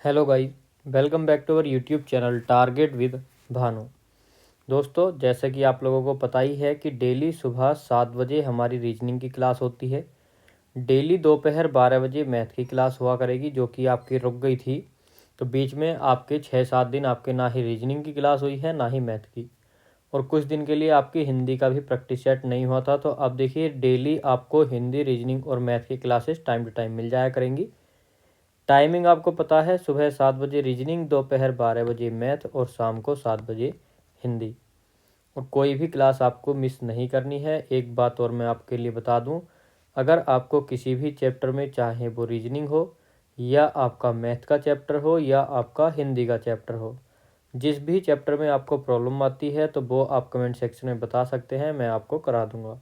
Hello guys, welcome back to our YouTube channel target with Bhanu. दोस्तों, जैसे कि आप लोगों को पता ही है कि डेली सुबह 7 बजे हमारी रीजनिंग की क्लास होती है। डेली दोपहर 12 बजे मैथ की क्लास हुआ करेगी, जो कि आपकी रुक गई थी। तो बीच में आपके 6-7 दिन आपके ना ही रीजनिंग की क्लास हुई है, ना ही मैथ की। और कुछ दिन के लिए आपकी हिंदी का भी प्रैक्टिस सेट नहीं हुआ था। तो अब देखिए, डेली आपको हिंदी, रीजनिंग और मैथ की क्लासेस टाइम टू टाइम मिल जाया करेंगी। टाइमिंग आपको पता है, सुबह 7 बजे रीजनिंग, दोपहर 12 बजे मैथ और शाम को 7 बजे हिंदी। और कोई भी क्लास आपको मिस नहीं करनी है। एक बात और मैं आपके लिए बता दूं, अगर आपको किसी भी चैप्टर में, चाहे वो रीजनिंग हो या आपका मैथ का चैप्टर हो या आपका हिंदी का चैप्टर हो, जिस भी चैप्टर में आपको प्रॉब्लम आती है तो वो आप कमेंट सेक्शन में बता सकते हैं, मैं आपको करा दूंगा।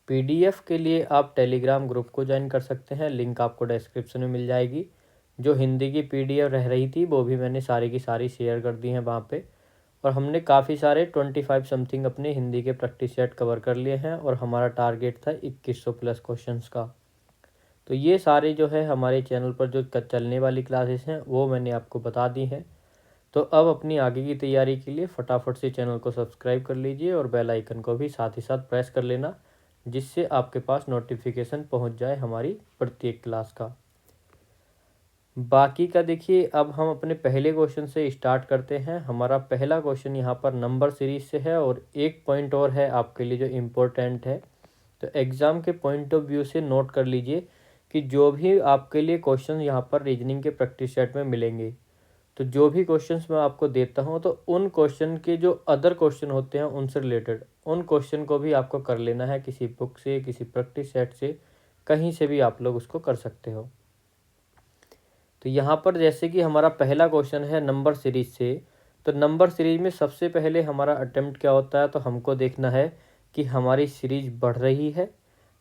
पीडीएफ के लिए आप टेलीग्राम ग्रुप को ज्वाइन कर सकते हैं, लिंक आपको डिस्क्रिप्शन में मिल जाएगी। जो हिंदी की पीडीएफ रह रही थी वो भी मैंने सारी की सारी शेयर कर दी हैं वहाँ पे। और हमने काफ़ी सारे 25 समथिंग अपने हिंदी के प्रैक्टिस सेट कवर कर लिए हैं और हमारा टारगेट था 2100 प्लस क्वेश्चंस का। तो ये सारे जो है हमारे चैनल पर जो चलने वाली क्लासेस हैं वो मैंने आपको बता दी हैं। तो अब अपनी आगे की तैयारी के लिए फटाफट से चैनल को सब्सक्राइब कर लीजिए और बेल आइकन को भी साथ ही साथ प्रेस कर लेना, जिससे आपके पास नोटिफिकेशन पहुंच जाए हमारी प्रत्येक क्लास का। बाकी का देखिए, अब हम अपने पहले क्वेश्चन से स्टार्ट करते हैं। हमारा पहला क्वेश्चन यहाँ पर नंबर सीरीज से है और एक पॉइंट और है आपके लिए जो इम्पोर्टेंट है। तो एग्ज़ाम के पॉइंट ऑफ व्यू से नोट कर लीजिए कि जो भी आपके लिए क्वेश्चन यहाँ पर रीजनिंग के प्रैक्टिस सेट में मिलेंगे, तो जो भी क्वेश्चंस मैं आपको देता हूँ तो उन क्वेश्चन के जो अदर क्वेश्चन होते हैं उनसे रिलेटेड उन क्वेश्चन को भी आपको कर लेना है, किसी बुक से, किसी प्रैक्टिस सेट से, कहीं से भी आप लोग उसको कर सकते हो। तो यहाँ पर जैसे कि हमारा पहला क्वेश्चन है नंबर सीरीज से, तो नंबर सीरीज में सबसे पहले हमारा अटेम्प्ट क्या होता है, तो हमको देखना है कि हमारी सीरीज बढ़ रही है,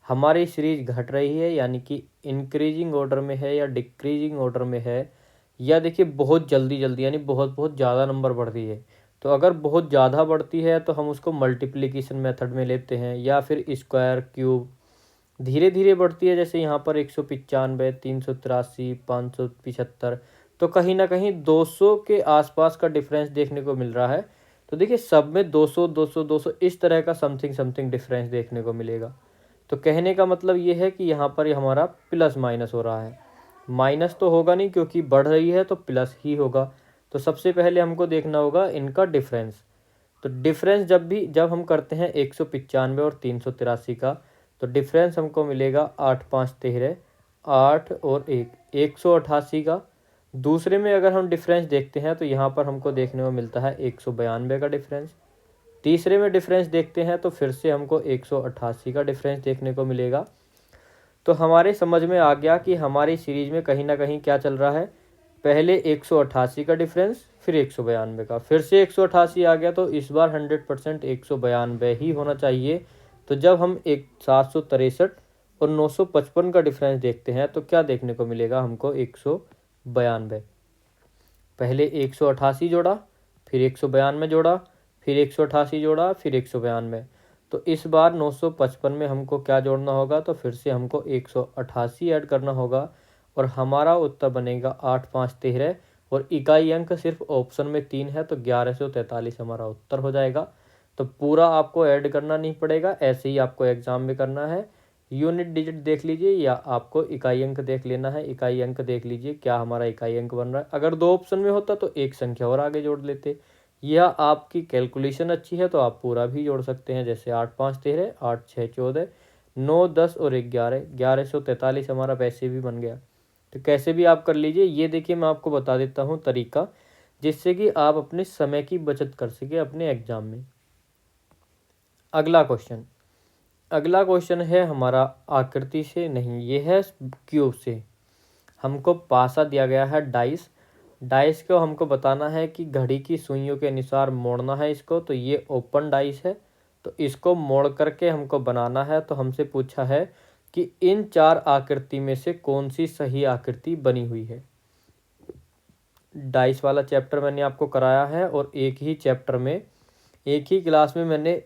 हमारी सीरीज घट रही है, यानी कि इंक्रीजिंग ऑर्डर में है या डिक्रीजिंग ऑर्डर में है, या देखिए बहुत जल्दी जल्दी यानी बहुत बहुत ज़्यादा नंबर बढ़ रही है। तो अगर बहुत ज़्यादा बढ़ती है तो हम उसको मल्टीप्लिकेशन मेथड में लेते हैं, या फिर स्क्वायर, क्यूब। धीरे धीरे बढ़ती है, जैसे यहाँ पर 195, 383, 575, तो कहीं ना कहीं 200 के आसपास का डिफरेंस देखने को मिल रहा है। तो देखिए, सब में 200 200 200 इस तरह का समथिंग समथिंग डिफरेंस देखने को मिलेगा। तो कहने का मतलब ये है कि यहाँ पर हमारा प्लस माइनस हो रहा है। माइनस तो होगा नहीं, क्योंकि बढ़ रही है तो प्लस ही होगा। तो सबसे पहले हमको देखना होगा इनका डिफरेंस। तो डिफरेंस जब हम करते हैं 195 और 383 का, तो डिफरेंस हमको मिलेगा 8 5 13, 8 और 1, 188 का। दूसरे में अगर हम डिफरेंस देखते हैं तो यहाँ पर हमको देखने को मिलता है 192 का डिफरेंस। तीसरे में डिफरेंस देखते हैं तो फिर से हमको 188 का डिफरेंस देखने को मिलेगा। तो हमारे समझ में आ गया कि हमारी सीरीज में कहीं ना कहीं क्या चल रहा है। पहले 188 का डिफरेंस, फिर 192 का, फिर से 188 आ गया। तो इस बार 100% 192 ही होना चाहिए। तो जब हम एक 763 और 955 का डिफरेंस देखते हैं तो क्या देखने को मिलेगा हमको, 192। पहले 188 जोड़ा, फिर 192 जोड़ा, फिर 188 जोड़ा, फिर 192। तो इस बार 955 में हमको क्या जोड़ना होगा, तो फिर से हमको 188 ऐड करना होगा और हमारा उत्तर बनेगा 8 5 13। और इकाई अंक सिर्फ ऑप्शन में 3 है, तो 1143 हमारा उत्तर हो जाएगा। तो पूरा आपको ऐड करना नहीं पड़ेगा, ऐसे ही आपको एग्जाम में करना है। यूनिट डिजिट देख लीजिए या आपको इकाई अंक देख लेना है। इकाई अंक देख लीजिए क्या हमारा इकाई अंक बन रहा है। अगर 2 ऑप्शन में होता तो एक संख्या और आगे जोड़ लेते, या आपकी कैलकुलेशन अच्छी है तो आप पूरा भी जोड़ सकते हैं। जैसे 8 5 13, 8 6 14, 9 10 और 11, 1143 हमारा वैसे भी बन गया। तो कैसे भी आप कर लीजिए। ये देखिए, मैं आपको बता देता हूँ तरीका, जिससे कि आप अपने समय की बचत कर सके अपने एग्जाम में। अगला क्वेश्चन है हमारा आकृति से नहीं, ये है क्यूब से। हमको पासा दिया गया है डाइस। डाइस को हमको बताना है कि घड़ी की सुइयों के अनुसार मोड़ना है इसको। तो ये ओपन डाइस है, तो इसको मोड़ करके हमको बनाना है। तो हमसे पूछा है कि इन 4 आकृति में से कौन सी सही आकृति बनी हुई है। डाइस वाला चैप्टर मैंने आपको कराया है और एक ही चैप्टर में, एक ही क्लास में मैंने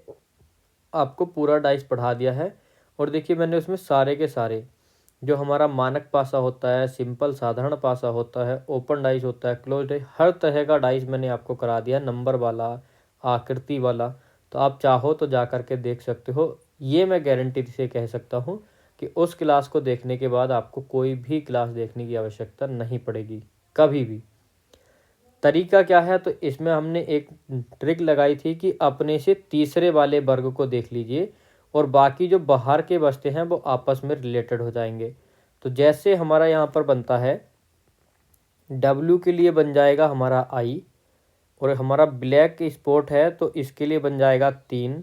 आपको पूरा डाइस पढ़ा दिया है। और देखिए, मैंने उसमें सारे के सारे जो हमारा मानक पासा होता है, सिंपल साधारण पासा होता है, ओपन डाइस होता है, क्लोज डाइस, हर तरह का डाइस मैंने आपको करा दिया, नंबर वाला, आकृति वाला। तो आप चाहो तो जा कर के देख सकते हो। ये मैं गारंटी से कह सकता हूँ कि उस क्लास को देखने के बाद आपको कोई भी क्लास देखने की आवश्यकता नहीं पड़ेगी कभी भी। तरीका क्या है, तो इसमें हमने एक ट्रिक लगाई थी कि अपने से तीसरे वाले वर्ग को देख लीजिए और बाकी जो बाहर के बचते हैं वो आपस में रिलेटेड हो जाएंगे। तो जैसे हमारा यहाँ पर बनता है, W के लिए बन जाएगा हमारा I, और हमारा ब्लैक स्पॉट है तो इसके लिए बन जाएगा 3,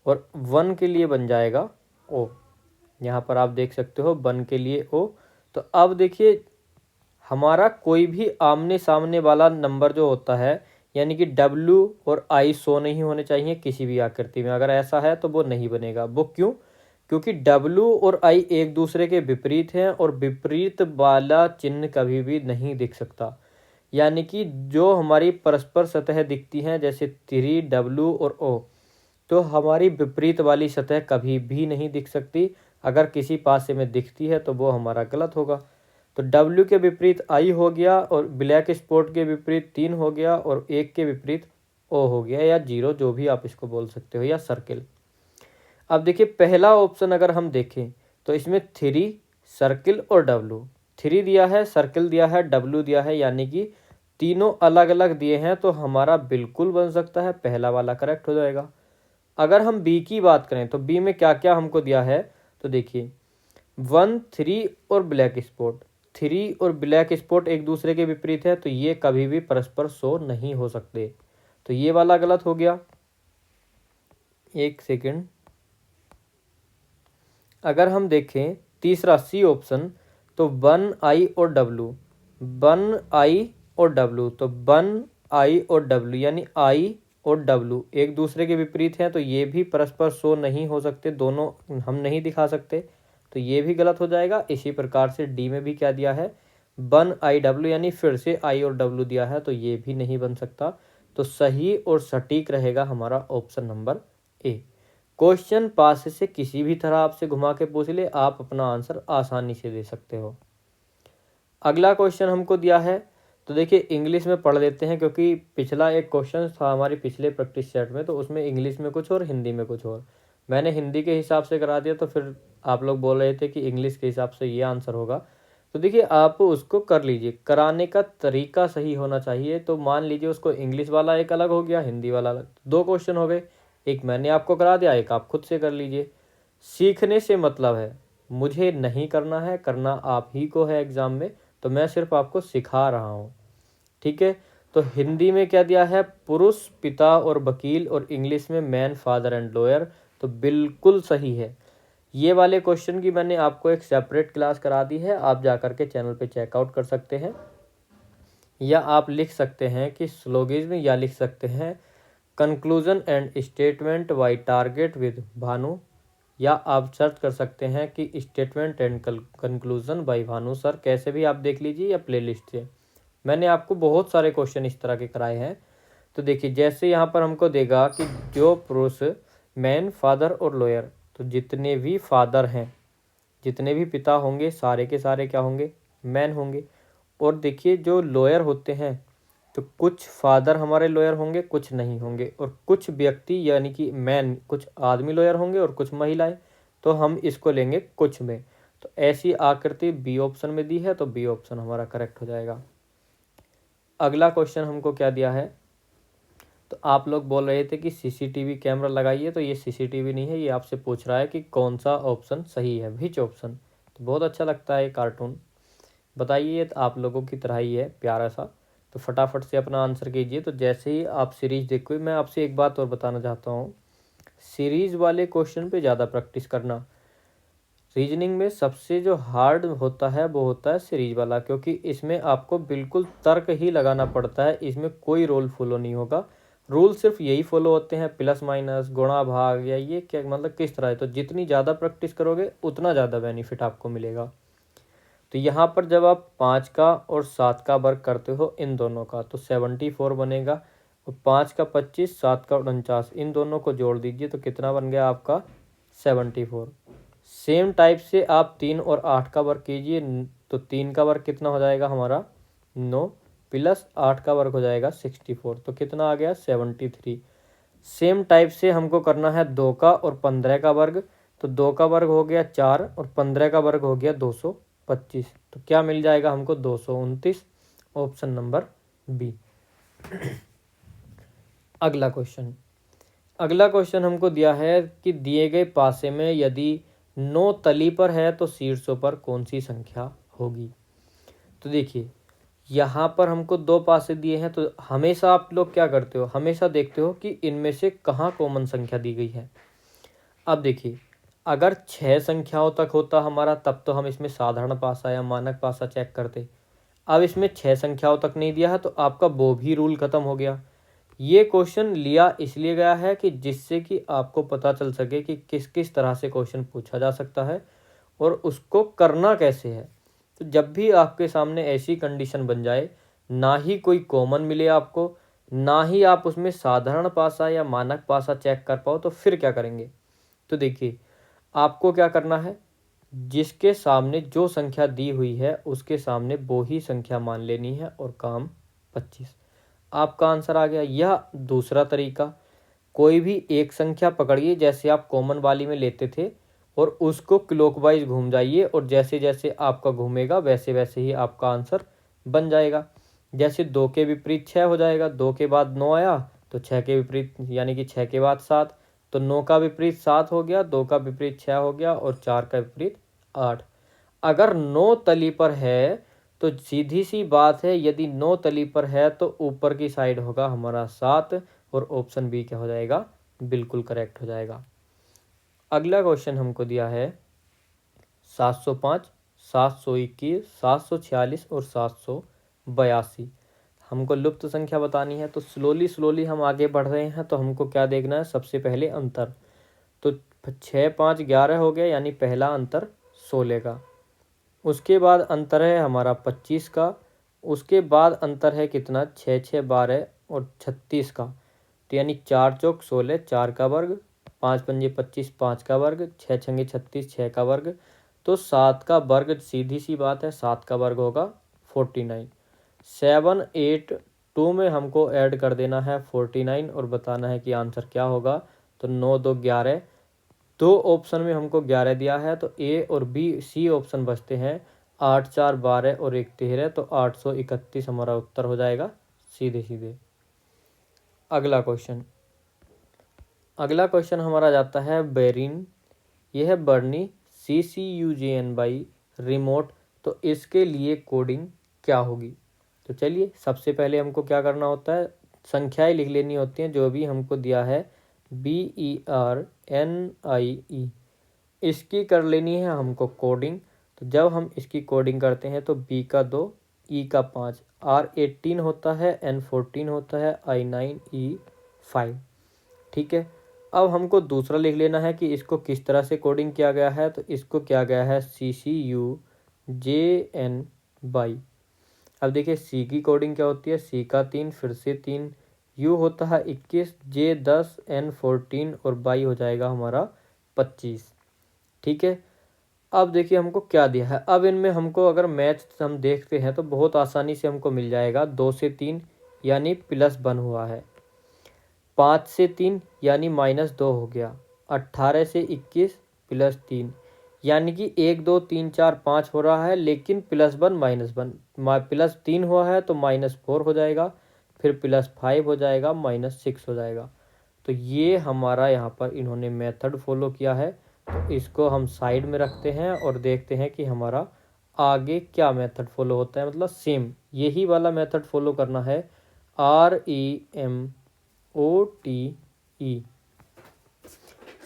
और 1 के लिए बन जाएगा O। यहाँ पर आप देख सकते हो 1 के लिए O। तो अब देखिए हमारा कोई भी आमने सामने वाला नंबर जो होता है, यानी कि W और I शो नहीं होने चाहिए किसी भी आकृति में। अगर ऐसा है तो वो नहीं बनेगा। वो क्यों? क्योंकि W और I एक दूसरे के विपरीत हैं और विपरीत वाला चिन्ह कभी भी नहीं दिख सकता। यानी कि जो हमारी परस्पर सतह दिखती हैं जैसे 3W और O, तो हमारी विपरीत वाली सतह कभी भी नहीं दिख सकती। अगर किसी पासे में दिखती है तो वो हमारा गलत होगा। तो W के विपरीत I हो गया, और ब्लैक स्पॉट के विपरीत 3 हो गया, और 1 के विपरीत O हो गया, या 0 जो भी आप इसको बोल सकते हो, या सर्किल। अब देखिए पहला ऑप्शन अगर हम देखें तो इसमें 3, सर्किल और W। 3 दिया है, सर्किल दिया है, W दिया है, यानी कि तीनों अलग अलग दिए हैं, तो हमारा बिल्कुल बन सकता है, पहला वाला करेक्ट हो जाएगा। अगर हम B की बात करें तो B में क्या क्या हमको दिया है, तो देखिए 1, 3 और ब्लैक स्पॉट। 3 और ब्लैक स्पॉट एक दूसरे के विपरीत है, तो ये कभी भी परस्पर शो नहीं हो सकते, तो ये वाला गलत हो गया। एक सेकेंड। अगर हम देखें तीसरा C ऑप्शन, तो 1I और W, 1I और W, तो 1I और W यानी I और W एक दूसरे के विपरीत हैं, तो ये भी परस्पर शो नहीं हो सकते, दोनों हम नहीं दिखा सकते, तो ये भी गलत हो जाएगा। इसी प्रकार से D में भी क्या दिया है, 1IW, यानी फिर से I और W दिया है, तो ये भी नहीं बन सकता। तो सही और सटीक रहेगा हमारा ऑप्शन नंबर ए। क्वेश्चन पास से किसी भी तरह आपसे घुमा के पूछ ले, आप अपना आंसर आसानी से दे सकते हो। अगला क्वेश्चन हमको दिया है, तो देखिए इंग्लिश में पढ़ लेते हैं, क्योंकि पिछला एक क्वेश्चन था हमारे पिछले प्रैक्टिस सेट में, तो उसमें इंग्लिश में कुछ और हिंदी में कुछ और। मैंने हिंदी के हिसाब से करा दिया, तो फिर आप लोग बोल रहे थे कि इंग्लिश के हिसाब से ये आंसर होगा। तो देखिए आप उसको कर लीजिए, कराने का तरीका सही होना चाहिए। तो मान लीजिए उसको इंग्लिश वाला एक अलग हो गया, हिंदी वाला अलग, 2 क्वेश्चन हो गए। एक मैंने आपको करा दिया, एक आप खुद से कर लीजिए। सीखने से मतलब है, मुझे नहीं करना है, करना आप ही को है एग्ज़ाम में, तो मैं सिर्फ आपको सिखा रहा हूँ, ठीक है। तो हिंदी में क्या दिया है, पुरुष, पिता और वकील, और इंग्लिश में मैन, फादर एंड लॉयर, तो बिल्कुल सही है। ये वाले क्वेश्चन की मैंने आपको एक सेपरेट क्लास करा दी है, आप जा कर के चैनल पे चेकआउट कर सकते हैं, या आप लिख सकते हैं कि स्लोगिज्म, या लिख सकते हैं conclusion and statement by target with Bhanu, या आप सर्च कर सकते हैं कि statement and conclusion by Bhanu sir, कैसे भी आप देख लीजिए, या प्लेलिस्ट से। मैंने आपको बहुत सारे क्वेश्चन इस तरह के कराए हैं। तो देखिए जैसे यहाँ पर हमको देगा कि जो पुरुष, मैन, फादर और लॉयर, तो जितने भी फादर हैं, जितने भी पिता होंगे, सारे के सारे क्या होंगे, मैन होंगे। और देखिए जो लॉयर होते हैं, तो कुछ फादर हमारे लॉयर होंगे, कुछ नहीं होंगे, और कुछ व्यक्ति यानी कि मैन, कुछ आदमी लॉयर होंगे और कुछ महिलाएं, तो हम इसको लेंगे कुछ में। तो ऐसी आकृति बी ऑप्शन में दी है, तो बी ऑप्शन हमारा करेक्ट हो जाएगा। अगला क्वेश्चन हमको क्या दिया है, तो आप लोग बोल रहे थे कि सीसीटीवी कैमरा लगाइए, तो ये सीसीटीवी नहीं है, ये आपसे पूछ रहा है कि कौन सा ऑप्शन सही है, विच ऑप्शन। तो बहुत अच्छा लगता है ये कार्टून, बताइए, तो आप लोगों की तरह ही है, प्यारा सा। तो फटाफट से अपना आंसर कीजिए। तो जैसे ही आप सीरीज देखोगे, मैं आपसे एक बात और बताना चाहता हूँ, सीरीज वाले क्वेश्चन पे ज़्यादा प्रैक्टिस करना। रीजनिंग में सबसे जो हार्ड होता है वो होता है सीरीज वाला, क्योंकि इसमें आपको बिल्कुल तर्क ही लगाना पड़ता है, इसमें कोई रूल फॉलो नहीं होगा। रूल सिर्फ यही फॉलो होते हैं, प्लस माइनस, गुणा भाग, या ये क्या मतलब किस तरह है। तो जितनी ज़्यादा प्रैक्टिस करोगे उतना ज़्यादा बेनिफिट आपको मिलेगा। तो यहाँ पर जब आप 5 का और 7 का वर्ग करते हो इन दोनों का, तो 74 बनेगा, और 5 का 25, 7 का 49, इन दोनों को जोड़ दीजिए, तो कितना बन गया आपका 74। सेम टाइप से आप 3 और 8 का वर्ग कीजिए, तो 3 का वर्ग कितना हो जाएगा हमारा 9 प्लस 8 का वर्ग हो जाएगा 64, तो कितना आ गया 73। सेम टाइप से हमको करना है 2 का और 15 का वर्ग, तो 2 का वर्ग हो गया 4 और 15 का वर्ग हो गया 225, तो क्या मिल जाएगा हमको 229, ऑप्शन नंबर बी। अगला क्वेश्चन हमको दिया है कि दिए गए पासे में यदि 9 तली पर है तो शीर्षों पर कौन सी संख्या होगी। तो देखिए यहाँ पर हमको 2 पासे दिए हैं, तो हमेशा आप लोग क्या करते हो, हमेशा देखते हो कि इनमें से कहाँ कॉमन संख्या दी गई है। अब देखिए अगर 6 संख्याओं तक होता हमारा तब तो हम इसमें साधारण पासा या मानक पासा चेक करते। अब इसमें 6 संख्याओं तक नहीं दिया है तो आपका वो भी रूल खत्म हो गया। ये क्वेश्चन लिया इसलिए गया है कि जिससे कि आपको पता चल सके कि किस किस तरह से क्वेश्चन पूछा जा सकता है और उसको करना कैसे है। तो जब भी आपके सामने ऐसी कंडीशन बन जाए, ना ही कोई कॉमन मिले आपको, ना ही आप उसमें साधारण पासा या मानक पासा चेक कर पाओ, तो फिर क्या करेंगे। तो देखिए आपको क्या करना है, जिसके सामने जो संख्या दी हुई है उसके सामने वो ही संख्या मान लेनी है और काम 25। आपका आंसर आ गया। यह दूसरा तरीका, कोई भी एक संख्या पकड़िए जैसे आप कॉमन वाली में लेते थे और उसको क्लॉकवाइज घूम जाइए और जैसे जैसे आपका घूमेगा वैसे वैसे ही आपका आंसर बन जाएगा। जैसे 2 के विपरीत 6 हो जाएगा, 2 के बाद 9 आया तो 6 के विपरीत यानी कि 6 के बाद 7, तो 9 का विपरीत 7 हो गया, 2 का विपरीत 6 हो गया और 4 का विपरीत 8। अगर 9 तली पर है तो सीधी सी बात है, यदि 9 तली पर है तो ऊपर की साइड होगा हमारा 7 और ऑप्शन बी क्या हो जाएगा, बिल्कुल करेक्ट हो जाएगा। अगला क्वेश्चन हमको दिया है 705, 721, 746 और 782। हमको लुप्त संख्या बतानी है, तो स्लोली हम आगे बढ़ रहे हैं। तो हमको क्या देखना है, सबसे पहले अंतर। तो 6, 5, 11 हो गया यानी पहला अंतर 16 का। उसके बाद अंतर है हमारा 25 का। उसके बाद अंतर है कितना 6, 6, 12 और 36 का। तो यानी 4 चौक 16, 4 का वर्ग, 5 पंजे 25, 5 का वर्ग, 6 छंगे 36, 6 का वर्ग। तो 7 का वर्ग, सीधी सी बात है 7 का वर्ग होगा 49। 7, 8, 2 में हमको ऐड कर देना है 49 और बताना है कि आंसर क्या होगा। तो 9, 2, 11, 2 ऑप्शन में हमको 11 दिया है तो ए और बी सी ऑप्शन बचते हैं। 8, 4, 12 और 1, 13, तो 831 हमारा उत्तर हो जाएगा सीधे सीधे। अगला क्वेश्चन हमारा जाता है बेरिन, यह है बर्नी CCUJN बाई रिमोट, तो इसके लिए कोडिंग क्या होगी। तो चलिए सबसे पहले हमको क्या करना होता है, संख्याएं लिख लेनी होती हैं जो भी हमको दिया है BERNIE, इसकी कर लेनी है हमको कोडिंग। तो जब हम इसकी कोडिंग करते हैं तो B का 2, E का 5, R18 होता है, N14 होता है, I9E5। ठीक है, अब हमको दूसरा लिख लेना है कि इसको किस तरह से कोडिंग किया गया है। तो इसको किया गया है CCUJN बाई। अब देखिए सी की कोडिंग क्या होती है, सी का 3, फिर से 3, यू होता है 21, जे 10, N 14 और बाई हो जाएगा हमारा 25। ठीक है, अब देखिए हमको क्या दिया है। अब इनमें हमको अगर मैच हम देखते हैं तो बहुत आसानी से हमको मिल जाएगा। 2 से 3 यानी +1 हुआ है, 5 से 3 यानी -2 हो गया, 18 से 21 +3 यानी कि 1, 2, 3, 4, 5 हो रहा है, लेकिन +1 -1 +3 हुआ है तो -4 हो जाएगा, फिर +5 हो जाएगा, -6 हो जाएगा। तो ये हमारा यहाँ पर इन्होंने मेथड फॉलो किया है। तो इसको हम साइड में रखते हैं और देखते हैं कि हमारा आगे क्या मेथड फॉलो होता है। मतलब सेम यही वाला मेथड फॉलो करना है, REMOTE।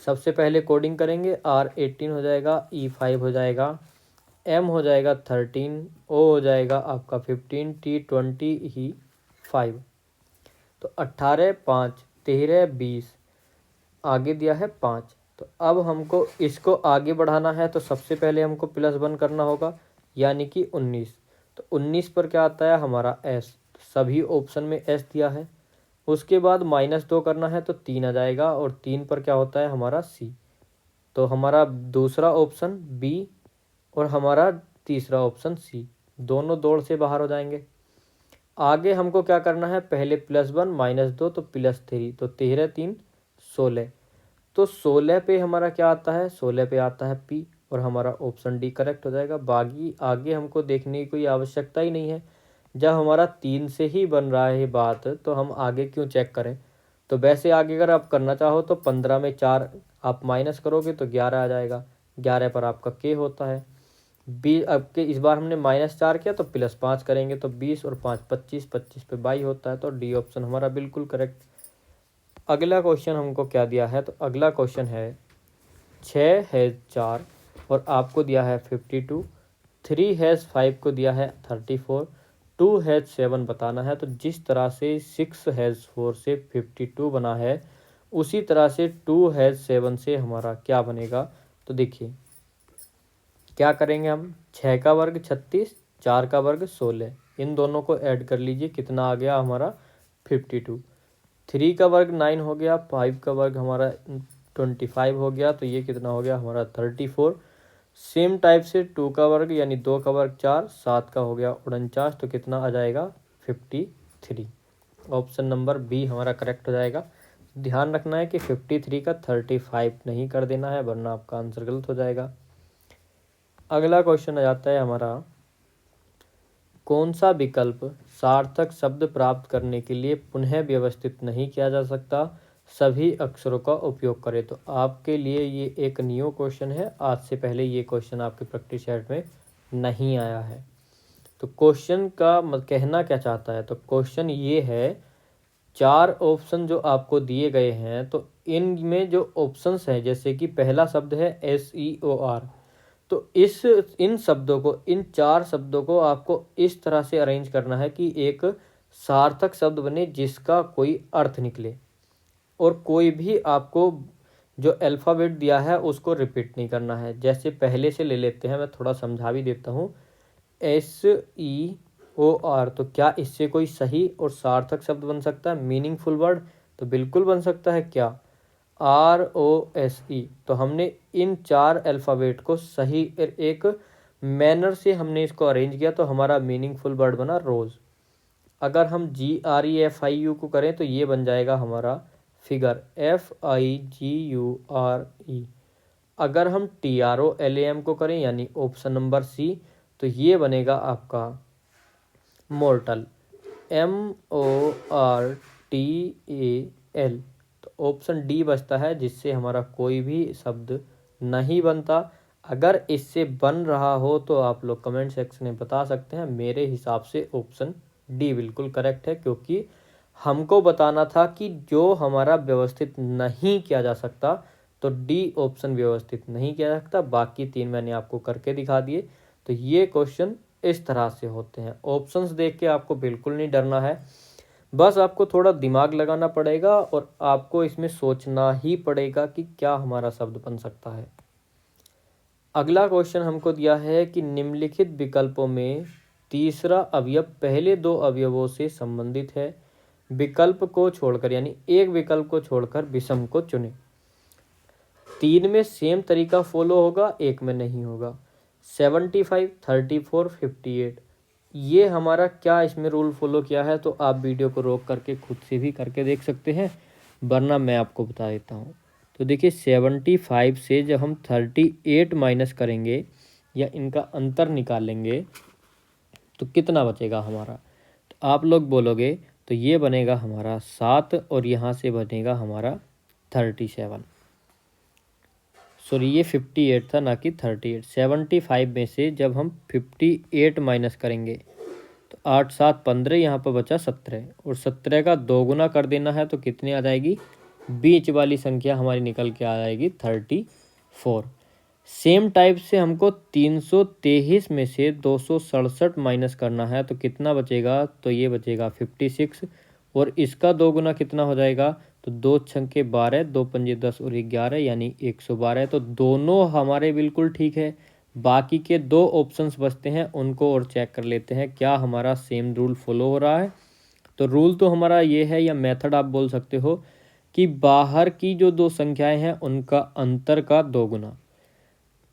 सबसे पहले कोडिंग करेंगे, R18 हो जाएगा, E5 हो जाएगा, M हो जाएगा 13, O हो जाएगा आपका 15, T20, E5। तो 18, 5, 13, 20, आगे दिया है 5। तो अब हमको इसको आगे बढ़ाना है, तो सबसे पहले हमको +1 करना होगा यानी कि 19। तो 19 पर क्या आता है हमारा S, सभी ऑप्शन में S दिया है। उसके बाद -2 करना है तो 3 आ जाएगा और 3 पर क्या होता है हमारा C। तो हमारा दूसरा ऑप्शन बी और हमारा तीसरा ऑप्शन सी, दोनों दौड़ से बाहर हो जाएंगे। आगे हमको क्या करना है, पहले +1 -2 तो +3, तो 13 3 16, तो 16 पे हमारा क्या आता है, 16 पे आता है पी, और हमारा ऑप्शन डी करेक्ट हो जाएगा। बाकी आगे हमको देखने की कोई आवश्यकता ही नहीं है, जब हमारा 3 से ही बन रहा है बात तो हम आगे क्यों चेक करें। तो वैसे आगे अगर आप करना चाहो तो 15 में 4 आप माइनस करोगे तो 11 आ जाएगा, 11 पर आपका के होता है। बी अब के इस बार हमने -4 किया तो +5 करेंगे तो 20 और 5 25, 25 पे 22 होता है, तो डी ऑप्शन हमारा बिल्कुल करेक्ट। अगला क्वेश्चन हमको क्या दिया है, तो अगला क्वेश्चन है 6 है 4 और आपको दिया है 52, 3 है 5 को दिया है 34, 2 है 7 बताना है। तो जिस तरह से 6 है 4 से 52 बना है, उसी तरह से 2 है 7 से हमारा क्या बनेगा। तो देखिए क्या करेंगे हम, 6 का वर्ग 36, 4 का वर्ग 16, इन दोनों को ऐड कर लीजिए, कितना आ गया हमारा 52। 3 का वर्ग 9 हो गया, 5 का वर्ग हमारा 25 हो गया, तो ये कितना हो गया हमारा 34। सेम टाइप से 2 का वर्ग यानी 2 का वर्ग 4, 7 का हो गया 49, तो कितना आ जाएगा 53। ऑप्शन नंबर बी हमारा करेक्ट हो जाएगा। ध्यान रखना है कि 53 का 35 नहीं कर देना है, वरना आपका आंसर गलत हो जाएगा। अगला क्वेश्चन आ जाता है हमारा, कौन सा विकल्प सार्थक शब्द प्राप्त करने के लिए पुनः व्यवस्थित नहीं किया जा सकता, सभी अक्षरों का उपयोग करें। तो आपके लिए ये एक न्यू क्वेश्चन है, आज से पहले ये क्वेश्चन आपके प्रैक्टिस सेट में नहीं आया है। तो क्वेश्चन का कहना क्या चाहता है, तो क्वेश्चन ये है, 4 ऑप्शन जो आपको दिए गए हैं, तो इनमें जो ऑप्शंस हैं, जैसे कि पहला शब्द है SEOR, तो इन शब्दों को, इन 4 शब्दों को आपको इस तरह से अरेंज करना है कि एक सार्थक शब्द बने जिसका कोई अर्थ निकले, और कोई भी आपको जो अल्फ़ाबेट दिया है उसको रिपीट नहीं करना है। जैसे पहले से ले लेते हैं, मैं थोड़ा समझा भी देता हूँ। SEOR, तो क्या इससे कोई सही और सार्थक शब्द बन सकता है, मीनिंगफुल वर्ड, तो बिल्कुल बन सकता है। क्या ROSE, तो हमने इन 4 अल्फ़ाबेट को सही एक मैनर से हमने इसको अरेंज किया, तो हमारा मीनिंगफुल वर्ड बना रोज़। अगर हम GREFIU को करें तो ये बन जाएगा हमारा फिगर, FIGURE। अगर हम TROLAM को करें यानी ऑप्शन नंबर सी, तो ये बनेगा आपका मोर्टल, MORTAL। तो ऑप्शन डी बचता है, जिससे हमारा कोई भी शब्द नहीं बनता। अगर इससे बन रहा हो तो आप लोग कमेंट सेक्शन में बता सकते हैं। मेरे हिसाब से ऑप्शन डी बिल्कुल करेक्ट है, क्योंकि हमको बताना था कि जो हमारा व्यवस्थित नहीं किया जा सकता, तो डी ऑप्शन व्यवस्थित नहीं किया जा सकता। बाकी 3 मैंने आपको करके दिखा दिए। तो ये क्वेश्चन इस तरह से होते हैं। ऑप्शंस देख के आपको बिल्कुल नहीं डरना है, बस आपको थोड़ा दिमाग लगाना पड़ेगा और आपको इसमें सोचना ही पड़ेगा कि क्या हमारा शब्द बन सकता है। अगला क्वेश्चन हमको दिया है कि निम्नलिखित विकल्पों में तीसरा अवयव पहले 2 अवयवों से संबंधित है, विकल्प को छोड़कर, यानी एक विकल्प को छोड़कर विषम को चुने। 3 में सेम तरीका फॉलो होगा, 1 में नहीं होगा। 75, 34, 58, ये हमारा क्या इसमें रूल फॉलो किया है, तो आप वीडियो को रोक करके खुद से भी करके देख सकते हैं, वरना मैं आपको बता देता हूँ। तो देखिए 75 से जब हम 38 माइनस करेंगे या इनका अंतर निकालेंगे तो कितना बचेगा हमारा, तो आप लोग बोलोगे तो ये बनेगा हमारा 7 और यहाँ से बनेगा हमारा 37। सॉरी, ये 58 था ना कि 38। 75 में से जब हम 58 माइनस करेंगे तो 8 7 15, यहाँ पर बचा 17, और 17 का 2 गुना कर देना है तो कितनी आ जाएगी, बीच वाली संख्या हमारी निकल के आ जाएगी 34। सेम टाइप से हमको 323 में से 267 माइनस करना है तो कितना बचेगा, तो ये बचेगा 56, और इसका 2 गुना कितना हो जाएगा, तो 2 छक्के 12, 2 पंजे 10 और 11 यानी 112। तो दोनों हमारे बिल्कुल ठीक है। बाकी के 2 ऑप्शंस बचते हैं, उनको और चेक कर लेते हैं क्या हमारा सेम रूल फॉलो हो रहा है। तो रूल तो हमारा ये है, या मेथड आप बोल सकते हो, कि बाहर की जो दो संख्याएं हैं उनका अंतर का दोगुना।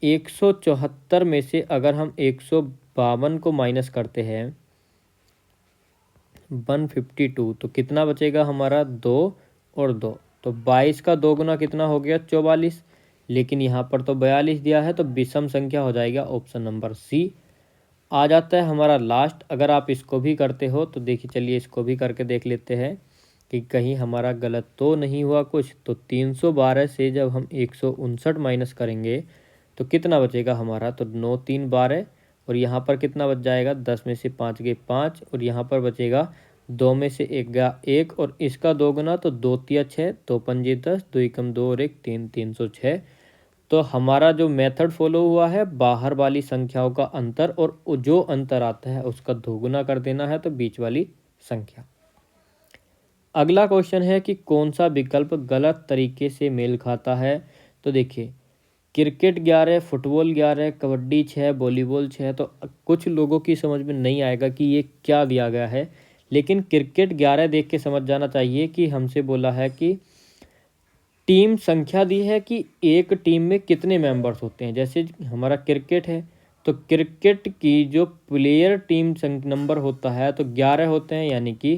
174 में से अगर हम 152 को माइनस करते हैं 152, तो कितना बचेगा हमारा 2 और 2, तो 22 का दोगुना कितना हो गया 44। लेकिन यहाँ पर तो 42 दिया है, तो विषम संख्या हो जाएगा ऑप्शन नंबर सी। आ जाता है हमारा लास्ट। अगर आप इसको भी करते हो तो देखिए, चलिए इसको भी करके देख लेते हैं कि कहीं हमारा गलत तो नहीं हुआ कुछ। तो 312 से जब हम 159 माइनस करेंगे तो कितना बचेगा हमारा, तो 9 3 12, और यहाँ पर कितना बच जाएगा, 10 में से 5 गए 5, और यहाँ पर बचेगा 2 में से 1 गया 1, और इसका दोगुना तो 2 तिया 6, 2 पंजे 10, 2 एकम 2 और 1 3, 306। तो हमारा जो मेथड फॉलो हुआ है, बाहर वाली संख्याओं का अंतर और जो अंतर आता है उसका दोगुना कर देना है, तो बीच वाली संख्या। अगला क्वेश्चन है कि कौन सा विकल्प गलत तरीके से मेल खाता है। तो देखिए, क्रिकेट 11, फुटबॉल 11, कबड्डी 6, वॉलीबॉल 6, तो कुछ लोगों की समझ में नहीं आएगा कि ये क्या दिया गया है। लेकिन क्रिकेट 11 देख के समझ जाना चाहिए कि हमसे बोला है कि टीम संख्या दी है कि एक टीम में कितने मेंबर्स होते हैं। जैसे हमारा क्रिकेट है तो क्रिकेट की जो प्लेयर टीम नंबर होता है तो 11 होते हैं, यानी कि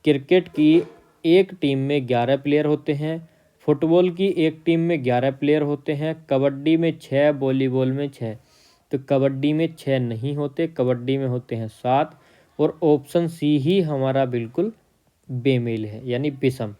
क्रिकेट की एक टीम में 11 प्लेयर होते हैं। फुटबॉल की एक टीम में 11 प्लेयर होते हैं। कबड्डी में 6, वॉलीबॉल में 6। तो कबड्डी में 6 नहीं होते, कबड्डी में होते हैं 7। और ऑप्शन सी ही हमारा बिल्कुल बेमेल है, यानी विषम,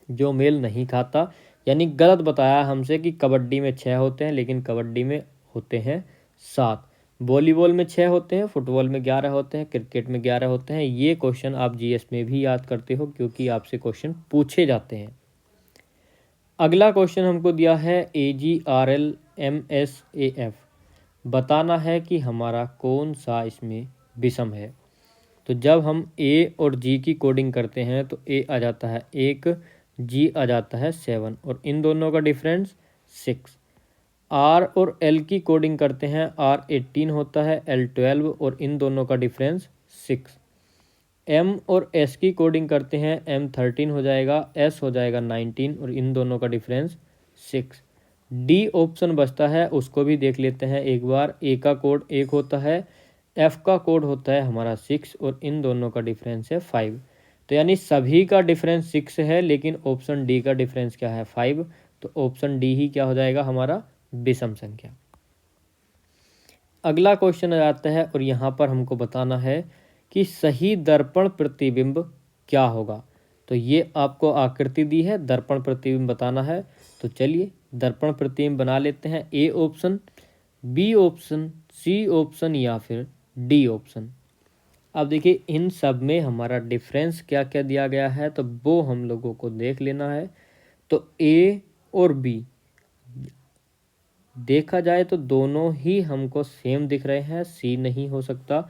जो मेल नहीं खाता। यानी गलत बताया हमसे कि कबड्डी में 6 होते हैं, लेकिन कबड्डी में होते हैं 7। वॉलीबॉल में 6 होते हैं, फुटबॉल में 11 होते हैं, क्रिकेट में 11 होते हैं। ये क्वेश्चन आप जीएस में भी याद करते हो क्योंकि आपसे क्वेश्चन पूछे जाते हैं। अगला क्वेश्चन हमको दिया है AGRLMSAF, बताना है कि हमारा कौन सा इसमें विषम है। तो जब हम ए और जी की कोडिंग करते हैं तो ए आ जाता है 1, जी आ जाता है 7, और इन दोनों का डिफरेंस 6। आर और एल की कोडिंग करते हैं, आर 18 होता है, एल 12, और इन दोनों का डिफरेंस 6। एम और एस की कोडिंग करते हैं, एम 13 हो जाएगा, एस हो जाएगा 19, और इन दोनों का डिफरेंस 6। डी ऑप्शन बचता है, उसको भी देख लेते हैं एक बार। ए का कोड 1 होता है, एफ का कोड होता है हमारा 6, और इन दोनों का डिफरेंस है 5। तो यानी सभी का डिफरेंस 6 है, लेकिन ऑप्शन डी का डिफरेंस क्या है 5। तो ऑप्शन डी ही क्या हो जाएगा हमारा विषम संख्या। अगला क्वेश्चन आ जाता है और यहाँ पर हमको बताना है कि सही दर्पण प्रतिबिंब क्या होगा। तो ये आपको आकृति दी है, दर्पण प्रतिबिंब बताना है। तो चलिए दर्पण प्रतिबिंब बना लेते हैं। A option, B option, C option या फिर डी ऑप्शन। अब देखिए इन सब में हमारा डिफरेंस क्या क्या दिया गया है, तो वो हम लोगों को देख लेना है। तो ए और बी देखा जाए तो दोनों ही हमको सेम दिख रहे हैं, सी नहीं हो सकता।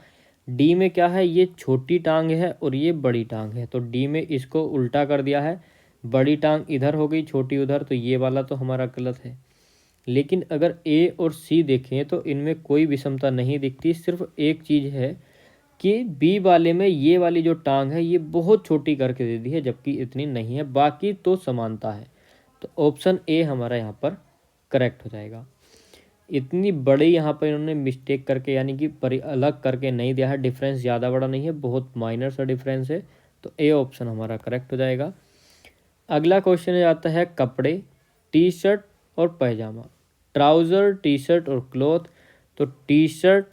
डी में क्या है, ये छोटी टांग है और ये बड़ी टांग है, तो डी में इसको उल्टा कर दिया है, बड़ी टांग इधर हो गई छोटी उधर, तो ये वाला तो हमारा गलत है। लेकिन अगर ए और सी देखें तो इनमें कोई विषमता नहीं दिखती। सिर्फ एक चीज़ है कि बी वाले में ये वाली जो टांग है ये बहुत छोटी करके दे दी है, जबकि इतनी नहीं है, बाकी तो समानता है। तो ऑप्शन ए हमारा यहाँ पर करेक्ट हो जाएगा। इतनी बड़ी यहाँ पर इन्होंने मिस्टेक करके यानी कि अलग करके नहीं दिया है, डिफरेंस ज़्यादा बड़ा नहीं है, बहुत माइनर सा डिफरेंस है। तो ए ऑप्शन हमारा करेक्ट हो जाएगा। अगला क्वेश्चन आता है कपड़े, टी शर्ट और पैजामा, ट्राउज़र, टी शर्ट और क्लॉथ। तो टी शर्ट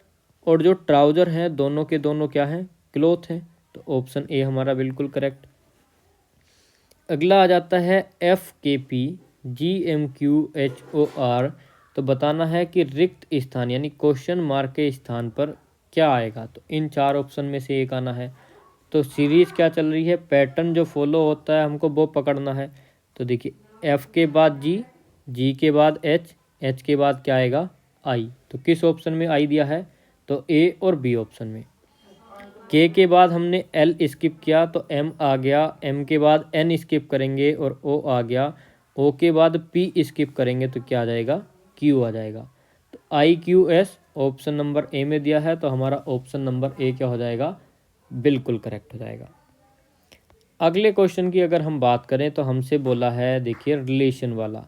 और जो ट्राउज़र हैं दोनों के दोनों क्या हैं, क्लॉथ हैं। तो ऑप्शन ए हमारा बिल्कुल करेक्ट। अगला आ जाता है FKP GMQHOR। तो बताना है कि रिक्त स्थान यानी क्वेश्चन मार्क के स्थान पर क्या आएगा। तो इन चार ऑप्शन में से एक आना है। तो सीरीज़ क्या चल रही है, पैटर्न जो फॉलो होता है हमको वो पकड़ना है। तो देखिए एफ के बाद जी, जी के बाद एच, एच के बाद क्या आएगा आई। तो किस ऑप्शन में आई दिया है, तो ए और बी ऑप्शन में। के बाद हमने एल स्किप किया तो एम आ गया, एम के बाद एन स्किप करेंगे और ओ आ गया, ओ के बाद पी स्किप करेंगे तो क्या आ जाएगा, क्यू आ जाएगा। तो IQS ऑप्शन नंबर ए में दिया है, तो हमारा ऑप्शन नंबर ए क्या हो जाएगा, बिल्कुल करेक्ट हो जाएगा। अगले क्वेश्चन की अगर हम बात करें तो हमसे बोला है, देखिए रिलेशन वाला,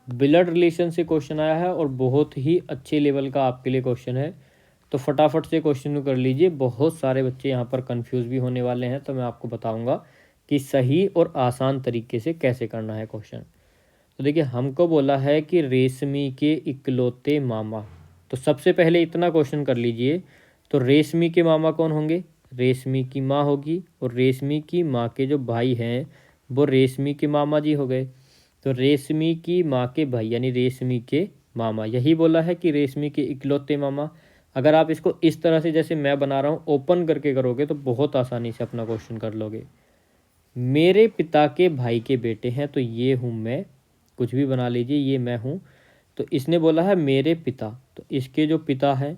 ब्लड रिलेशन से क्वेश्चन आया है और बहुत ही अच्छे लेवल का आपके लिए क्वेश्चन है। तो फटाफट से क्वेश्चन को कर लीजिए, बहुत सारे बच्चे यहाँ पर कंफ्यूज भी होने वाले हैं, तो मैं आपको बताऊंगा कि सही और आसान तरीके से कैसे करना है क्वेश्चन। तो देखिए हमको बोला है कि रेशमी के इकलौते मामा, तो सबसे पहले इतना क्वेश्चन कर लीजिए। तो रेशमी के मामा कौन होंगे? रेशमी की माँ होगी, और रेशमी की माँ के जो भाई हैं वो रेशमी के मामा जी हो गए। तो रेशमी की माँ के भाई यानी रेशमी के मामा, यही बोला है कि रेशमी के इकलौते मामा। अगर आप इसको इस तरह से जैसे मैं बना रहा हूँ ओपन करके करोगे तो बहुत आसानी से अपना क्वेश्चन कर लोगे। मेरे पिता के भाई के बेटे हैं, तो ये हूँ मैं, कुछ भी बना लीजिए, ये मैं हूँ। तो इसने बोला है मेरे पिता, तो इसके जो पिता है,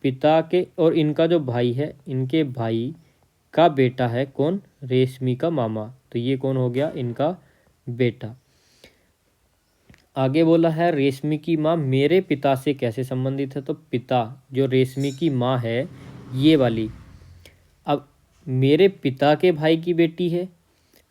पिता के और इनका जो भाई है, इनके भाई का बेटा है कौन? रेशमी का मामा, तो ये कौन हो गया? इनका बेटा। आगे बोला है रेशमी की माँ मेरे पिता से कैसे संबंधित है? तो पिता जो रेशमी की माँ है ये वाली, अब मेरे पिता के भाई की बेटी है,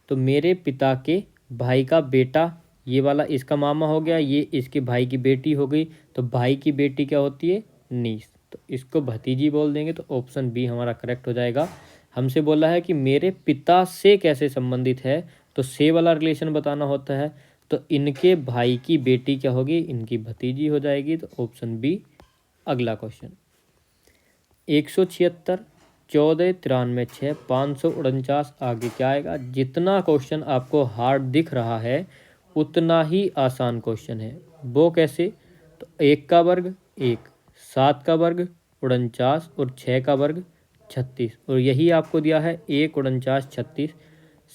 तो मेरे पिता के भाई का बेटा ये वाला इसका मामा हो गया, ये इसके भाई की बेटी हो गई। तो भाई की बेटी क्या होती है? नीस, तो इसको भतीजी बोल देंगे, तो ऑप्शन बी हमारा करेक्ट हो जाएगा। हमसे बोला है कि मेरे पिता से कैसे संबंधित है, तो से वाला रिलेशन बताना होता है, तो इनके भाई की बेटी क्या होगी? इनकी भतीजी हो जाएगी, तो ऑप्शन बी। अगला क्वेश्चन 176, 14, 93, 6, 549, आगे क्या आएगा? जितना क्वेश्चन आपको हार्ड दिख रहा है उतना ही आसान क्वेश्चन है। वो कैसे? तो 1 का वर्ग 1, 7 का वर्ग 49 और 6 का वर्ग 36, और यही आपको दिया है 1, 49, 36।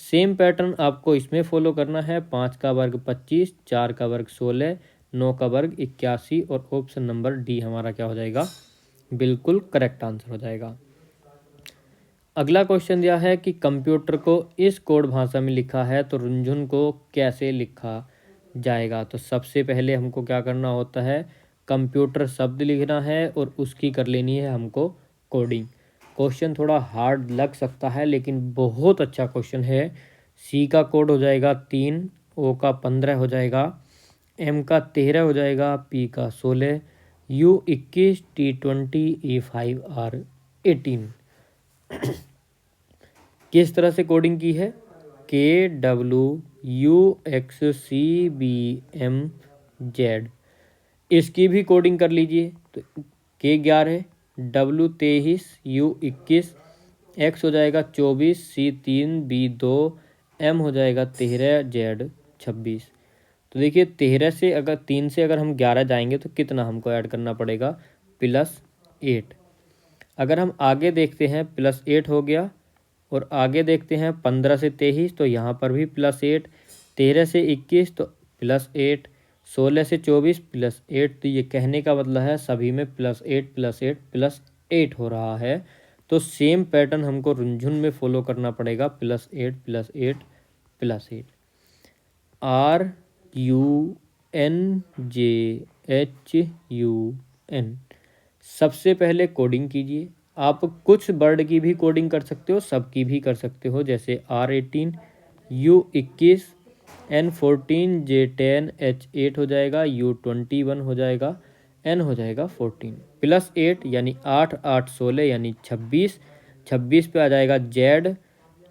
सेम पैटर्न आपको इसमें फॉलो करना है। 5 का वर्ग 25, 4 का वर्ग 16, 9 का वर्ग 81, और ऑप्शन नंबर डी हमारा क्या हो जाएगा? बिल्कुल करेक्ट आंसर हो जाएगा। अगला क्वेश्चन दिया है कि कंप्यूटर को इस कोड भाषा में लिखा है, तो रुंझुन को कैसे लिखा जाएगा? तो सबसे पहले हमको क्या करना होता है? कंप्यूटर शब्द लिखना है और उसकी कर लेनी है हमको कोडिंग। क्वेश्चन थोड़ा हार्ड लग सकता है लेकिन बहुत अच्छा क्वेश्चन है। सी का कोड हो जाएगा 3, ओ का 15 हो जाएगा, एम का 13 हो जाएगा, पी का 16, यू 21, टी 20, ई 5, आर 18। किस तरह से कोडिंग की है? KWUXCBMZ, इसकी भी कोडिंग कर लीजिए। तो K11, W23, U21, X हो जाएगा 24, C3, B2, M हो जाएगा 13, Z 26। तो देखिए 13 से अगर 3 से अगर हम 11 जाएंगे तो कितना हमको ऐड करना पड़ेगा? +8। अगर हम आगे देखते हैं +8 हो गया, और आगे देखते हैं 15 से 23, तो यहाँ पर भी +8, 13 से 21 तो +8, 16 से 24 +8। तो ये कहने का मतलब है सभी में +8 +8 +8 हो रहा है। तो सेम पैटर्न हमको रुंझुन में फॉलो करना पड़ेगा, +8 +8 +8। RUNJHUN, सबसे पहले कोडिंग कीजिए। आप कुछ वर्ड की भी कोडिंग कर सकते हो, सबकी भी कर सकते हो, जैसे R18, U21, N14, J10, H8 हो जाएगा, U21 हो जाएगा, N हो जाएगा 14, +8 यानी 8, 8, 16 यानी 26, 26 पे आ जाएगा Z।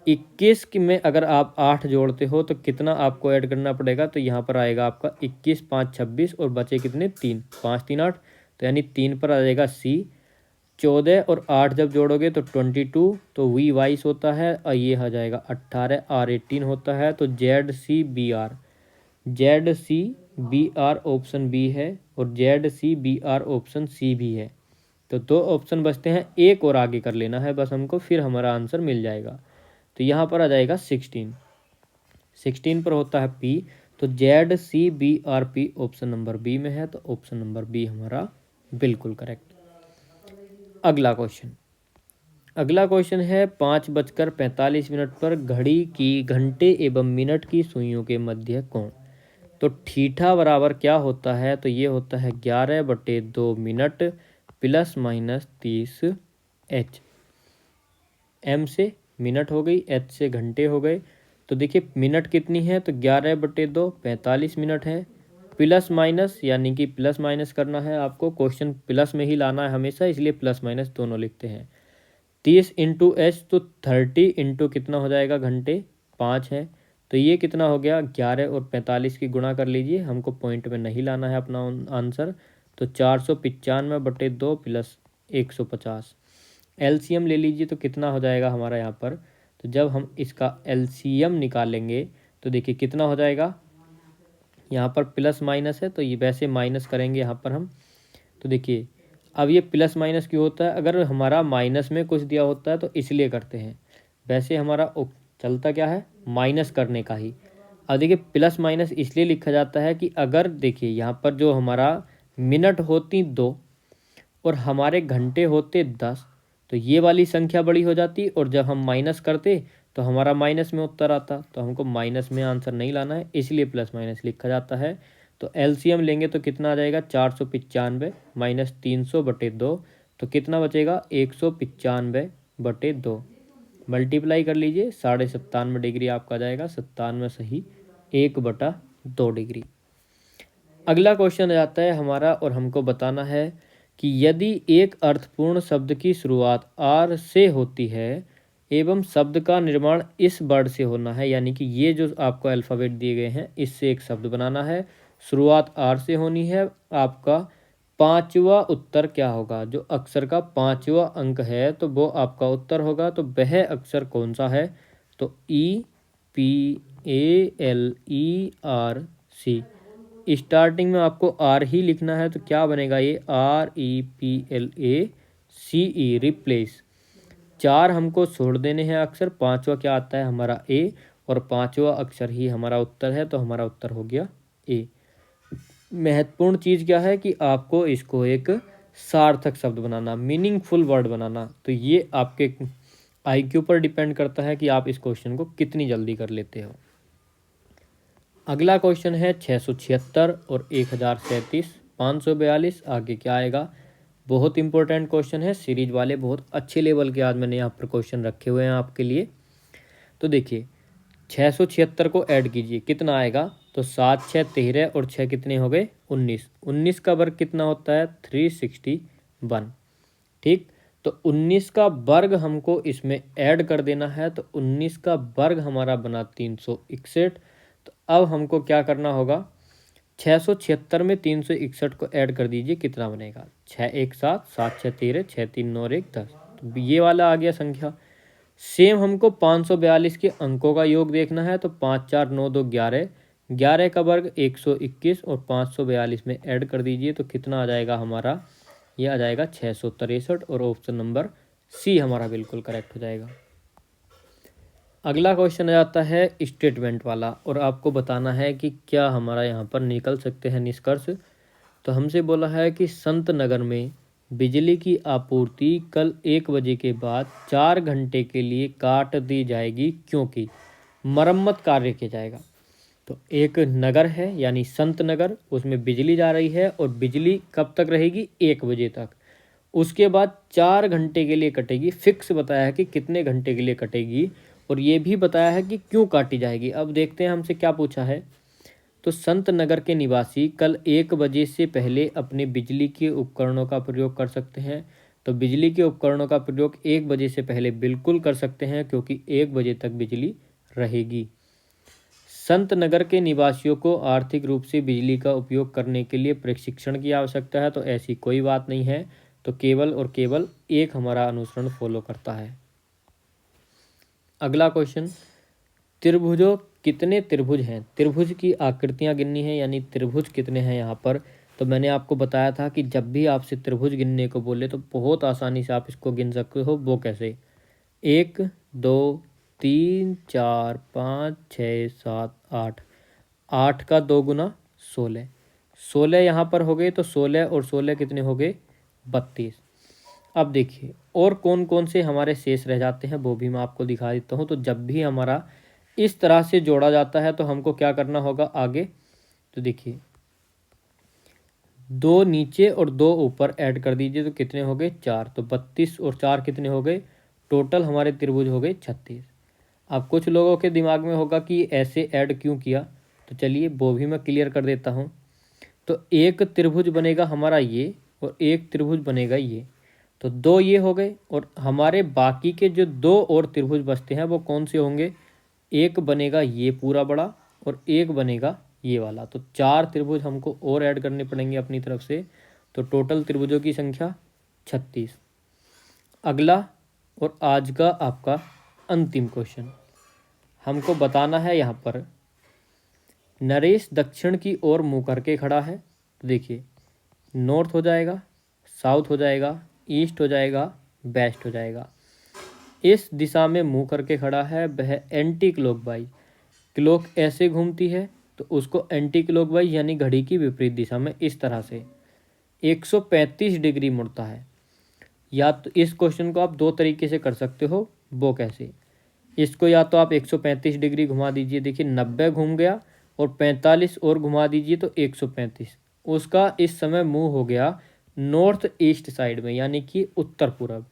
21 में अगर आप 8 जोड़ते हो तो कितना आपको ऐड करना पड़ेगा? तो यहाँ पर आएगा आपका 21, 5, 26 और बचे कितने? 3, 5, 3, 8, तो यानी 3 पर आ जाएगा C। 14 और 8 जब जोड़ोगे तो 22, तो V22 होता है, और ये आ जाएगा 18, R18 होता है, तो ZCBR, ZCBR ऑप्शन बी है, और ZCBR ऑप्शन सी भी है। तो 2 ऑप्शन बचते हैं, एक और आगे कर लेना है बस हमको, फिर हमारा आंसर मिल जाएगा। तो यहाँ पर आ जाएगा 16 पर होता है P, तो ZCBRP ऑप्शन नंबर बी में है, तो ऑप्शन नंबर बी हमारा बिल्कुल करेक्ट। अगला क्वेश्चन है 5:45 पर घड़ी की घंटे एवं मिनट की सुइयों के मध्य कोण, तो ठीठा बराबर क्या होता है? तो ये होता है 11/2 मिनट ±30 H। M से मिनट हो गई, H से घंटे हो गए, तो देखिए मिनट कितनी है, तो 11/2 45 मिनट है। प्लस माइनस यानी कि प्लस माइनस करना है आपको, क्वेश्चन प्लस में ही लाना है हमेशा, इसलिए प्लस माइनस दोनों लिखते हैं। 30 इंटू एच तो 30 इंटू कितना हो जाएगा घंटे, 5 है। तो ये कितना हो गया, 11 और 45 की गुणा कर लीजिए, हमको पॉइंट में नहीं लाना है अपना आंसर। तो 495/2 प्लस 150। एलसीएम ले लीजिए तो कितना हो जाएगा हमारा यहाँ पर। तो जब हम इसका एलसीएम निकालेंगे तो देखिए कितना हो जाएगा, यहाँ पर प्लस माइनस है तो ये वैसे माइनस करेंगे यहाँ पर हम। तो देखिए अब ये प्लस माइनस क्यों होता है, अगर हमारा माइनस में कुछ दिया होता है तो इसलिए करते हैं, वैसे हमारा चलता क्या है, माइनस करने का ही। अब देखिए प्लस माइनस इसलिए लिखा जाता है कि अगर देखिए यहाँ पर जो हमारा मिनट होती 2 और हमारे घंटे होते 10, तो ये वाली संख्या बड़ी हो जाती और जब हम माइनस करते तो हमारा माइनस में उत्तर आता, तो हमको माइनस में आंसर नहीं लाना है, इसलिए प्लस माइनस लिखा जाता है। तो एलसीएम लेंगे तो कितना आ जाएगा, 495 माइनस 300/2, तो कितना बचेगा 195/2। मल्टीप्लाई कर लीजिए, 97.5 डिग्री आपका आ जाएगा, 97 सही 1/2 डिग्री। अगला क्वेश्चन आ जाता है हमारा, और हमको बताना है कि यदि एक अर्थपूर्ण शब्द की शुरुआत आर से होती है एवं शब्द का निर्माण इस वर्ड से होना है, यानी कि ये जो आपको अल्फ़ाबेट दिए गए हैं इससे एक शब्द बनाना है, शुरुआत आर से होनी है, आपका 5वां उत्तर क्या होगा, जो अक्षर का 5वां अंक है तो वो आपका उत्तर होगा। तो वह अक्षर कौन सा है, तो EPALERC। स्टार्टिंग में आपको आर ही लिखना है, तो क्या बनेगा ये REPLACE, रिप्लेस। 4 हमको छोड़ देने हैं अक्षर, 5वां क्या आता है हमारा ए, और 5वां अक्षर ही हमारा उत्तर है, तो हमारा उत्तर हो गया ए। महत्वपूर्ण चीज़ क्या है कि आपको इसको एक सार्थक शब्द बनाना, मीनिंगफुल वर्ड बनाना। तो ये आपके IQ पर डिपेंड करता है कि आप इस क्वेश्चन को कितनी जल्दी कर लेते हो। अगला क्वेश्चन है 676 और 1037, 542। आगे क्या आएगा, बहुत इंपॉर्टेंट क्वेश्चन है, सीरीज वाले बहुत अच्छे लेवल के आज मैंने यहाँ पर क्वेश्चन रखे हुए हैं आपके लिए। तो देखिए 676 को ऐड कीजिए, कितना आएगा, तो 7 6 13 और 6 कितने हो गए 19। 19 का वर्ग कितना होता है 361। ठीक, तो 19 का वर्ग हमको इसमें ऐड कर देना है, तो 19 का वर्ग हमारा बना 361। तो अब हमको क्या करना होगा, 676 में 361 को ऐड कर दीजिए, कितना बनेगा 6 1 7 7 6 13 6 3 9 1 10। तो ये वाला आ गया संख्या। सेम हमको 542 के अंकों का योग देखना है, तो 5 4 9 2 11, 11 का वर्ग 121 और 542 में ऐड कर दीजिए, तो कितना आ जाएगा हमारा, ये आ जाएगा 663, और ऑप्शन नंबर सी हमारा बिल्कुल करेक्ट हो जाएगा। अगला क्वेश्चन आ जाता है स्टेटमेंट वाला, और आपको बताना है कि क्या हमारा यहाँ पर निकल सकते हैं निष्कर्ष। तो हमसे बोला है कि संत नगर में बिजली की आपूर्ति कल 1 बजे के बाद 4 घंटे के लिए काट दी जाएगी क्योंकि मरम्मत कार्य किया जाएगा। तो एक नगर है यानी संत नगर, उसमें बिजली जा रही है और बिजली कब तक रहेगी 1 बजे तक, उसके बाद 4 घंटे के लिए कटेगी। फिक्स बताया है कि कितने घंटे के लिए कटेगी, और ये भी बताया है कि क्यों काटी जाएगी। अब देखते हैं हमसे क्या पूछा है। तो संत नगर के निवासी कल 1 बजे से पहले अपने बिजली के उपकरणों का प्रयोग कर सकते हैं। तो बिजली के उपकरणों का प्रयोग 1 बजे से पहले बिल्कुल कर सकते हैं, क्योंकि 1 बजे तक बिजली रहेगी। संत नगर के निवासियों को आर्थिक रूप से बिजली का उपयोग करने के लिए प्रशिक्षण की आवश्यकता है, तो ऐसी कोई बात नहीं है। तो केवल और केवल एक हमारा अनुसरण फॉलो करता है। अगला क्वेश्चन, त्रिभुजों कितने त्रिभुज हैं, त्रिभुज की आकृतियां गिननी है, यानी त्रिभुज कितने हैं यहाँ पर। तो मैंने आपको बताया था कि जब भी आपसे त्रिभुज गिनने को बोले तो बहुत आसानी से आप इसको गिन सकते हो। वो कैसे, 1 2 3 4 5 6 7 8, 8 का 2 गुना 16, 16 यहाँ पर हो गए, तो 16 और 16 कितने हो गए 32। अब देखिए और कौन कौन से हमारे शेष रह जाते हैं वो भी मैं आपको दिखा देता हूँ। तो जब भी हमारा इस तरह से जोड़ा जाता है तो हमको क्या करना होगा आगे। तो देखिए 2 नीचे और 2 ऊपर ऐड कर दीजिए, तो कितने हो गए 4। तो 32 और 4 कितने हो गए, टोटल हमारे त्रिभुज हो गए 36। अब कुछ लोगों के दिमाग में होगा कि ऐसे ऐड क्यों किया, तो चलिए वो भी मैं क्लियर कर देता हूँ। तो एक त्रिभुज बनेगा हमारा ये और एक त्रिभुज बनेगा ये, तो दो ये हो गए और हमारे बाकी के जो दो और त्रिभुज बचते हैं वो कौन से होंगे, एक बनेगा ये पूरा बड़ा और एक बनेगा ये वाला। तो चार त्रिभुज हमको और ऐड करने पड़ेंगे अपनी तरफ से, तो टोटल त्रिभुजों की संख्या 36। अगला और आज का आपका अंतिम क्वेश्चन, हमको बताना है यहाँ पर नरेश दक्षिण की ओर मुँह करके खड़ा है। तो देखिए, नॉर्थ हो जाएगा, साउथ हो जाएगा, ईस्ट हो जाएगा, वेस्ट हो जाएगा। इस दिशा में मुँह करके खड़ा है वह एंटी क्लॉकवाइज, क्लॉक ऐसे घूमती है तो उसको एंटी क्लॉकवाइज यानी घड़ी की विपरीत दिशा में इस तरह से 135 डिग्री मुड़ता है। या तो इस क्वेश्चन को आप दो तरीके से कर सकते हो, वो कैसे, इसको या तो आप 135 डिग्री घुमा दीजिए, देखिए 90 घूम गया और 45 और घुमा दीजिए तो 135, उसका इस समय मुंह हो गया नॉर्थ ईस्ट साइड में यानी कि उत्तर पूर्व।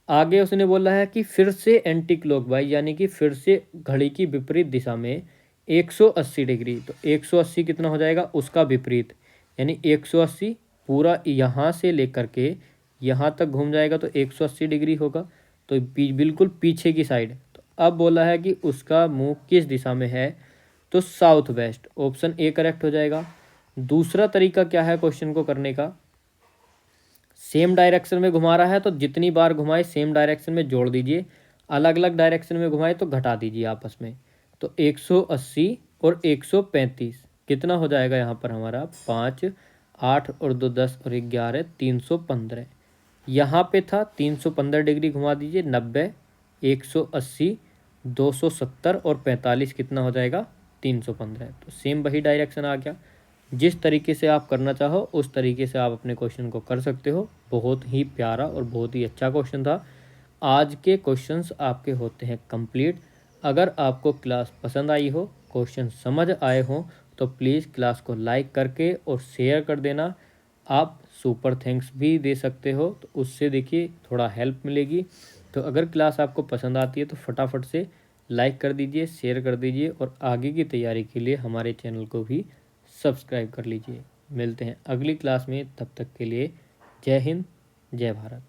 आगे उसने बोला है कि फिर से एंटी क्लॉकवाइज यानी कि फिर से घड़ी की विपरीत दिशा में 180 डिग्री, तो 180 कितना हो जाएगा उसका विपरीत, यानी 180 पूरा यहाँ से लेकर के यहाँ तक घूम जाएगा तो 180 डिग्री होगा, तो बिल्कुल पीछे की साइड। तो अब बोला है कि उसका मुंह किस दिशा में है, तो south west, option A correct हो जाएगा। दूसरा तरीका क्या है क्वेश्चन को करने का, सेम डायरेक्शन में घुमा रहा है तो जितनी बार घुमाए सेम डायरेक्शन में जोड़ दीजिए, अलग अलग डायरेक्शन में घुमाए तो घटा दीजिए आपस में। तो 180 और 135 कितना हो जाएगा यहाँ पर हमारा 5, 8 और 2 10 और 11 315। यहाँ पे था 315 डिग्री घुमा दीजिए, 90, 180, 270 और 45 कितना हो जाएगा 315। तो सेम वही डायरेक्शन आ गया। जिस तरीके से आप करना चाहो उस तरीके से आप अपने क्वेश्चन को कर सकते हो। बहुत ही प्यारा और बहुत ही अच्छा क्वेश्चन था। आज के क्वेश्चंस आपके होते हैं कंप्लीट। अगर आपको क्लास पसंद आई हो, क्वेश्चन समझ आए हों, तो प्लीज़ क्लास को लाइक करके और शेयर कर देना। आप सुपर थैंक्स भी दे सकते हो, तो उससे देखिए थोड़ा हेल्प मिलेगी। तो अगर क्लास आपको पसंद आती है तो फटाफट से लाइक कर दीजिए, शेयर कर दीजिए और आगे की तैयारी के लिए हमारे चैनल को भी सब्सक्राइब कर लीजिए। मिलते हैं अगली क्लास में, तब तक के लिए जय हिंद, जय भारत।